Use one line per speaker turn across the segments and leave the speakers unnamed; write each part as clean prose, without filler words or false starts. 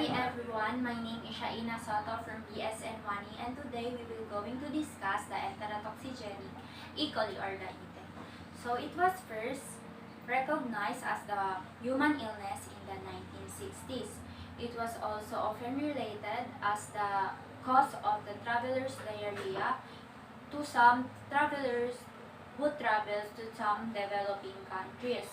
Hi everyone, my name is Shaina Sotto from BSN1 and today we will going to discuss the Enterotoxigenic E.Coli or the E.T. So it was first recognized as the human illness in the 1960s. It was also often related as the cause of the traveler's diarrhea to some travelers who travels to some developing countries.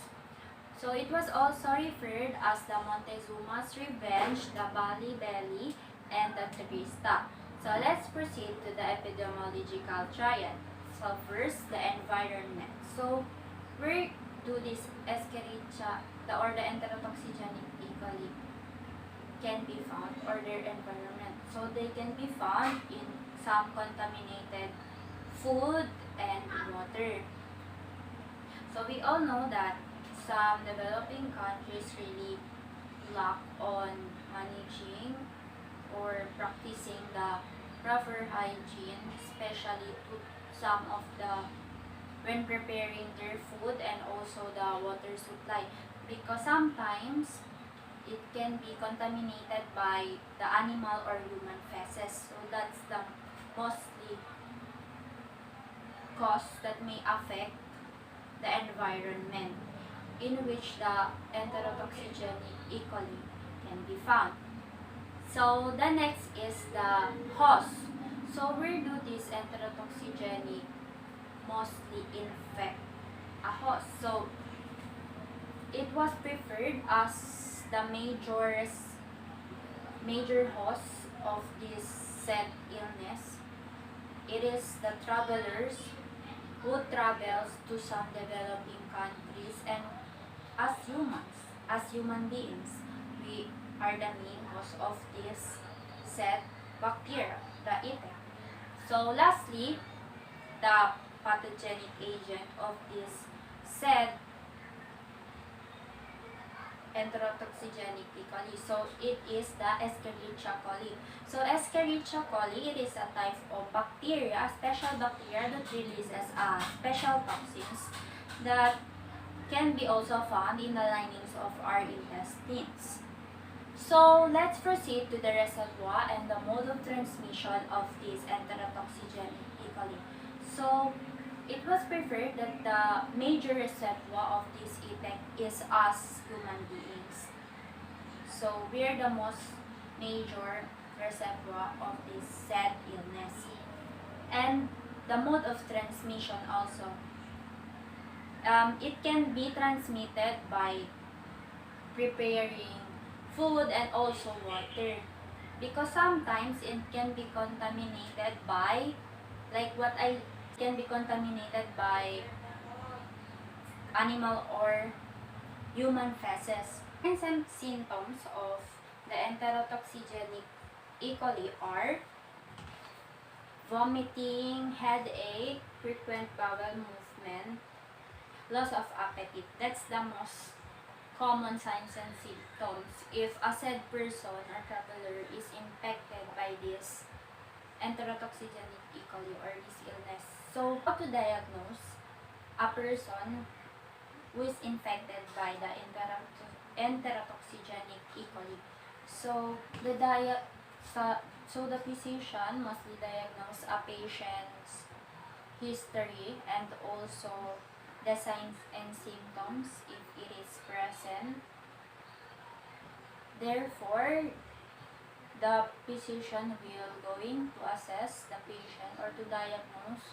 So it was also referred as the Montezuma's Revenge, the Bali Belly, and the Turista. So let's proceed to the epidemiological triad. So first, the environment. So where do this Escherichia, or the Enterotoxigenic E. coli can be found, or their environment? So they can be found in some contaminated food and water. So we all know that some developing countries really lack on managing or practicing the proper hygiene, especially to some of the when preparing their food and also the water supply, because sometimes it can be contaminated by the animal or human feces. So that's the mostly cause that may affect the environment in which the enterotoxigenic E. coli can be found. So the next is the host. So where do these enterotoxigenic mostly infect a host? So it was preferred as the major host of this said illness. It is the travelers who travels to some developing countries, and as human beings, we are the main cause of this said bacteria, the E.T. So lastly, the pathogenic agent of this said Enterotoxigenic E. coli. So it is the Escherichia coli. So Escherichia coli, it is a type of bacteria, special bacteria that releases special toxins that can be also found in the linings of our intestines. So let's proceed to the reservoir and the mode of transmission of this Enterotoxigenic E. coli. So it was preferred that the major reservoir of this effect is us human beings. So we are the most major reservoir of this said illness. And the mode of transmission also. It can be transmitted by preparing food and also water, because sometimes it can be contaminated by, animal or human feces. And some symptoms of the enterotoxigenic E. coli are vomiting, headache, frequent bowel movement, loss of appetite. That's the most common signs and symptoms if a said person or traveler is infected by this enterotoxigenic E. coli or this illness. So how to diagnose a person who is infected by the enterotoxigenic E. coli? So the physician mostly diagnose a patient's history and also the signs and symptoms if it is present. Therefore, the physician will going to assess the patient or to diagnose,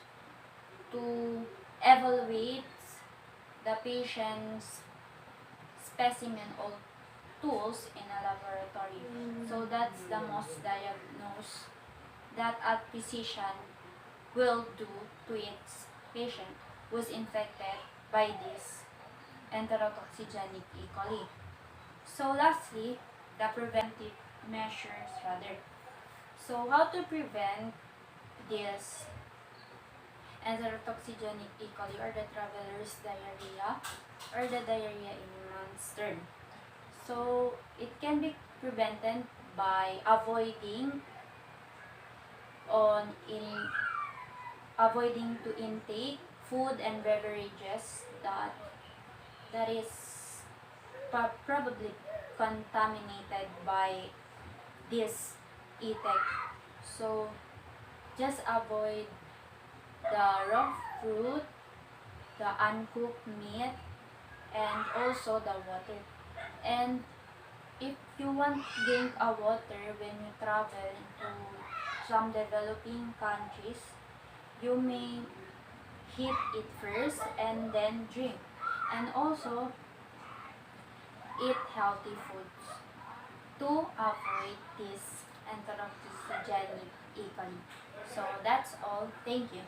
to evaluate the patient's specimen or tools in a laboratory. So that's the most diagnose that a physician will do to its patient was infected by this enterotoxigenic E. coli. So lastly, the preventive measures rather. So how to prevent this enterotoxigenic E. coli or the traveler's diarrhea or the diarrhea in man's term? So it can be prevented by avoiding to intake food and beverages that is probably contaminated by this E.Coli. So just avoid the raw fruit, the uncooked meat, and also the water. And if you want to drink a water when you travel into some developing countries, you may heat it first and then drink. And also eat healthy foods to avoid this enterotoxigenic E. coli. So that's all. Thank you.